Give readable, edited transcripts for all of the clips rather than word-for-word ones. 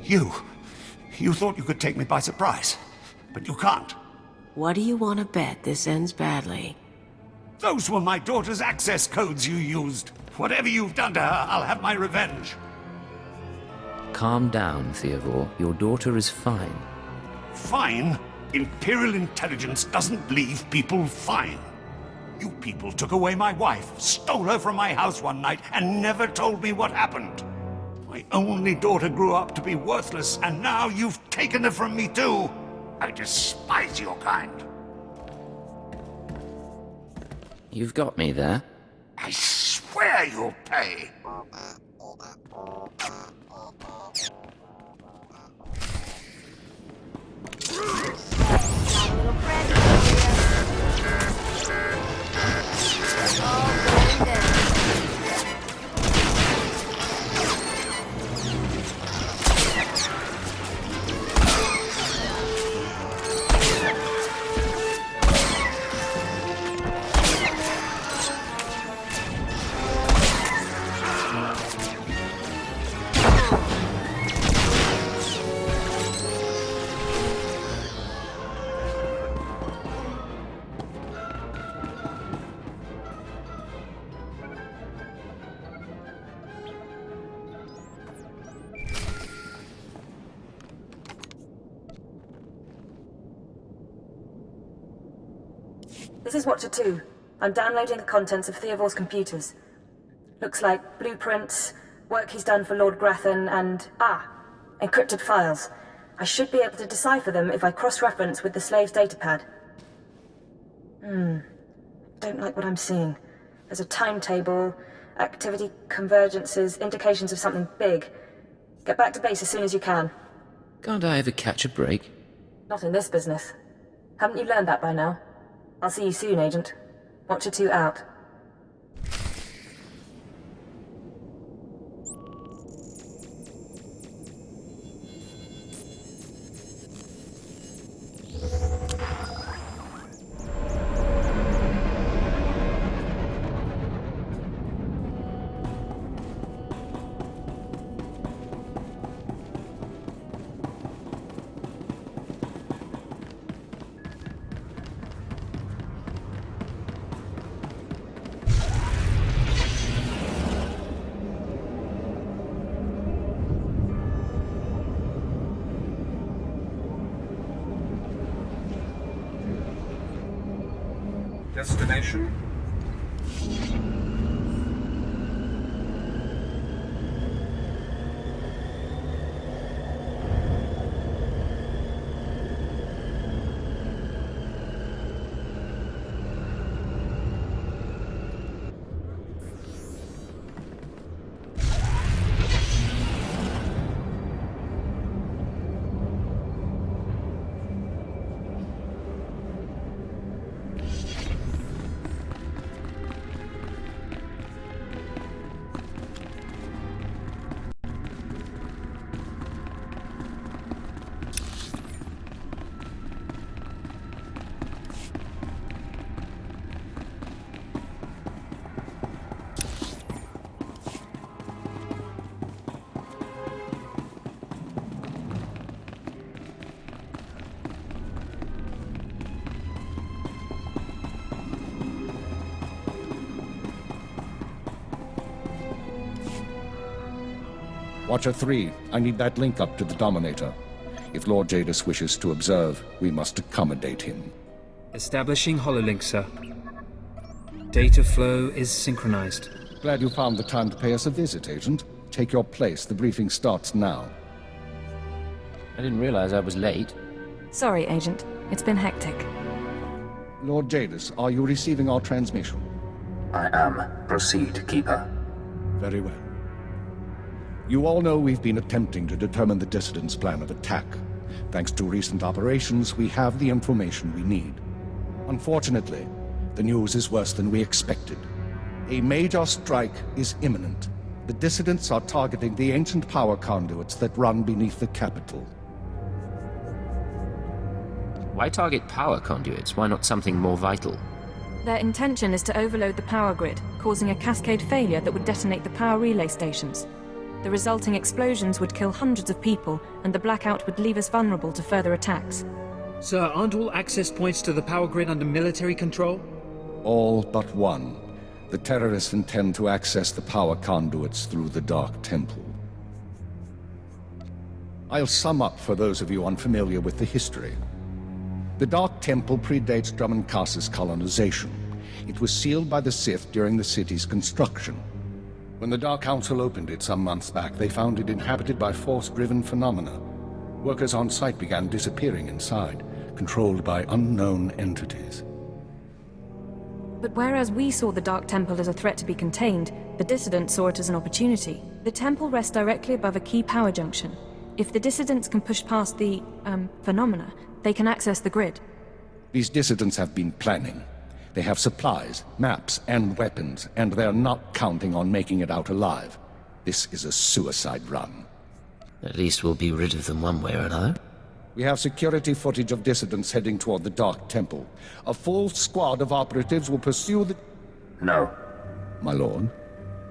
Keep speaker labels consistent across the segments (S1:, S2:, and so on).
S1: You thought you could take me by surprise, but you can't.
S2: What do you want to bet this ends badly?
S1: Those were my daughter's access codes you used. Whatever you've done to her, I'll have my revenge.
S3: Calm down, Theodore. Your daughter is fine.
S1: Fine? Imperial intelligence doesn't leave people fine. You people took away my wife, stole her from my house one night, and never told me what happened. My only daughter grew up to be worthless, and now you've taken her from me too. I despise your kind.
S3: You've got me there.
S1: I swear you'll pay.
S4: This is Watcher 2. I'm downloading the contents of Theovor's computers. Looks like blueprints, work he's done for Lord Grathan, and... encrypted files. I should be able to decipher them if I cross-reference with the slave's datapad. Don't like what I'm seeing. There's a timetable, activity convergences, indications of something big. Get back to base as soon as you can.
S3: Can't I ever catch a break?
S4: Not in this business. Haven't you learned that by now? I'll see you soon, Agent. Watcher 2 out.
S5: Destination?
S6: Watcher 3, I need that link up to the Dominator. If Lord Jadis wishes to observe, we must accommodate him.
S7: Establishing hololink, sir. Data flow is synchronized.
S6: Glad you found the time to pay us a visit, Agent. Take your place. The briefing starts now.
S3: I didn't realize I was late.
S4: Sorry, Agent. It's been hectic.
S6: Lord Jadis, are you receiving our transmission?
S8: I am. Proceed, Keeper.
S6: Very well. You all know we've been attempting to determine the Dissidents' plan of attack. Thanks to recent operations, we have the information we need. Unfortunately, the news is worse than we expected. A major strike is imminent. The Dissidents are targeting the ancient power conduits that run beneath the capital.
S3: Why target power conduits? Why not something more vital?
S4: Their intention is to overload the power grid, causing a cascade failure that would detonate the power relay stations. The resulting explosions would kill hundreds of people, and the blackout would leave us vulnerable to further attacks.
S7: Sir, aren't all access points to the power grid under military control?
S6: All but one. The terrorists intend to access the power conduits through the Dark Temple. I'll sum up for those of you unfamiliar with the history. The Dark Temple predates Drum'en-Kas's colonization. It was sealed by the Sith during the city's construction. When the Dark Council opened it some months back, they found it inhabited by force-driven phenomena. Workers on site began disappearing inside, controlled by unknown entities.
S4: But whereas we saw the Dark Temple as a threat to be contained, the dissidents saw it as an opportunity. The temple rests directly above a key power junction. If the dissidents can push past the, phenomena, they can access the grid.
S6: These dissidents have been planning. They have supplies, maps, and weapons, and they're not counting on making it out alive. This is a suicide run.
S3: At least we'll be rid of them one way or another.
S6: We have security footage of dissidents heading toward the Dark Temple. A full squad of operatives will pursue the...
S8: No.
S6: My lord?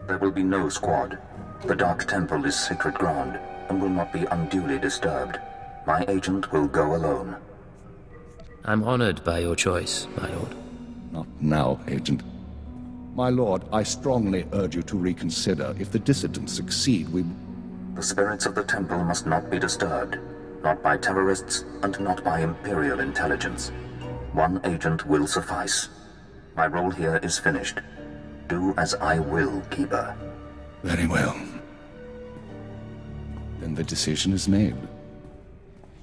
S8: There will be no squad. The Dark Temple is sacred ground and will not be unduly disturbed. My agent will go alone.
S3: I'm honored by your choice, my lord.
S6: Not now, Agent. My lord, I strongly urge you to reconsider. If the dissidents succeed, we...
S8: The spirits of the temple must not be disturbed. Not by terrorists, and not by Imperial intelligence. One agent will suffice. My role here is finished. Do as I will, Keeper.
S6: Very well. Then the decision is made.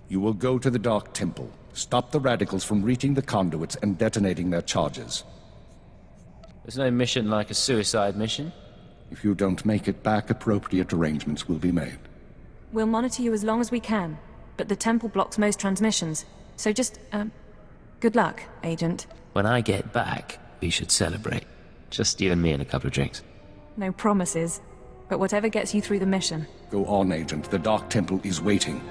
S6: You will go to the Dark Temple, stop the radicals from reaching the conduits and detonating their charges.
S3: There's no mission like a suicide mission.
S6: If you don't make it back, appropriate arrangements will be made.
S4: We'll monitor you as long as we can, but the temple blocks most transmissions. So just, good luck, Agent.
S3: When I get back, we should celebrate. Just you and me and a couple of drinks.
S4: No promises, but whatever gets you through the mission.
S6: Go on, Agent. The Dark Temple is waiting.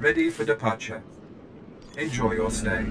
S5: Ready for departure. Enjoy your stay.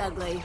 S2: ugly.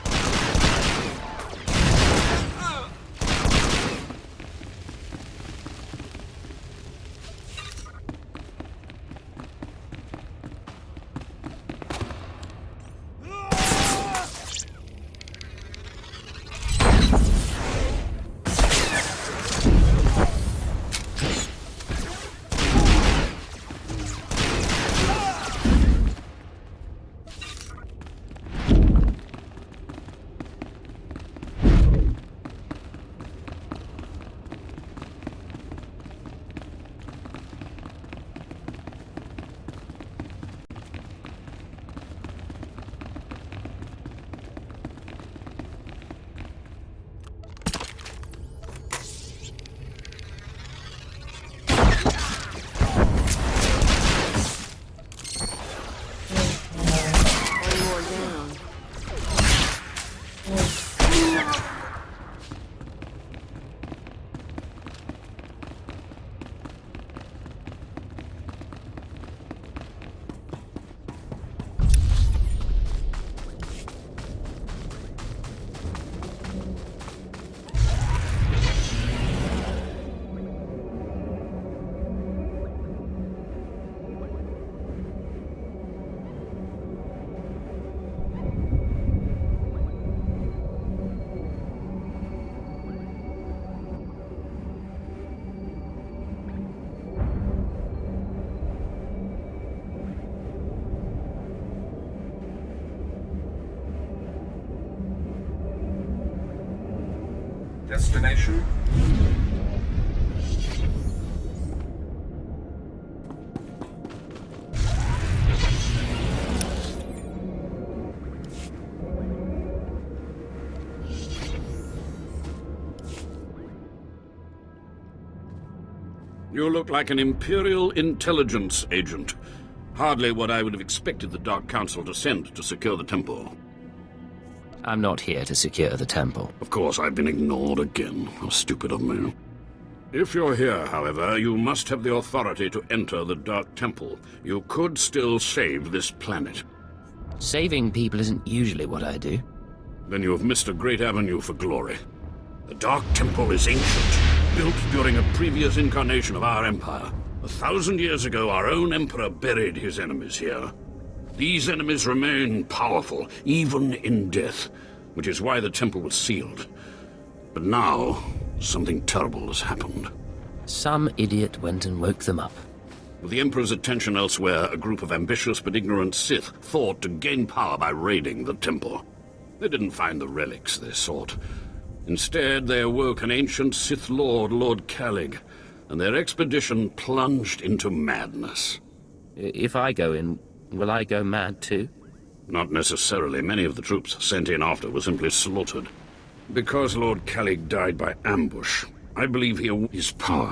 S5: Destination?
S9: You look like an Imperial intelligence agent. Hardly what I would have expected the Dark Council to send to secure the temple.
S3: I'm not here to secure the temple.
S9: Of course, I've been ignored again. How stupid of me. If you're here, however, you must have the authority to enter the Dark Temple. You could still save this planet.
S3: Saving people isn't usually what I do.
S9: Then you have missed a great avenue for glory. The Dark Temple is ancient, built during a previous incarnation of our empire. 1,000 years ago, our own emperor buried his enemies here. These enemies remain powerful, even in death, which is why the temple was sealed. But now, something terrible has happened.
S3: Some idiot went and woke them up.
S9: With the Emperor's attention elsewhere, a group of ambitious but ignorant Sith thought to gain power by raiding the temple. They didn't find the relics they sought. Instead, they awoke an ancient Sith Lord, Lord Calig, and their expedition plunged into madness.
S3: If I go in, will I go mad too?
S9: Not necessarily. Many of the troops sent in after were simply slaughtered. Because Lord Calig died by ambush, I believe his power.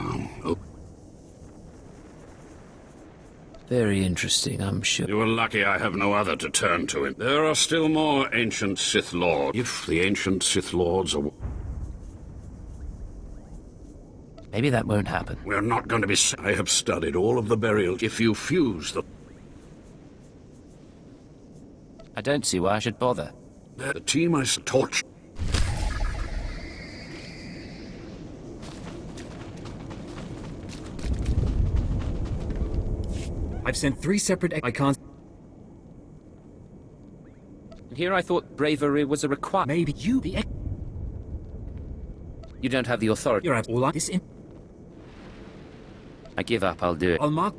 S3: Very interesting, I'm sure.
S9: You are lucky I have no other to turn to. There are still more ancient Sith Lords. If the ancient Sith Lords are...
S3: Maybe that won't happen.
S9: We're not going to be... I have studied all of the burials. If you fuse the...
S3: I don't see why I should bother.
S9: The team I torched.
S7: I've sent 3 separate icons.
S3: And here I thought bravery was a requirement.
S7: Maybe you, the
S3: You don't have the authority.
S7: You're at all on this in.
S3: I give up, I'll do it.
S7: I'll mark.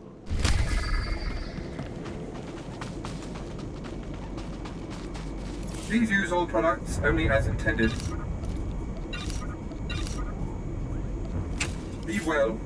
S5: Please use all products only as intended. Be well.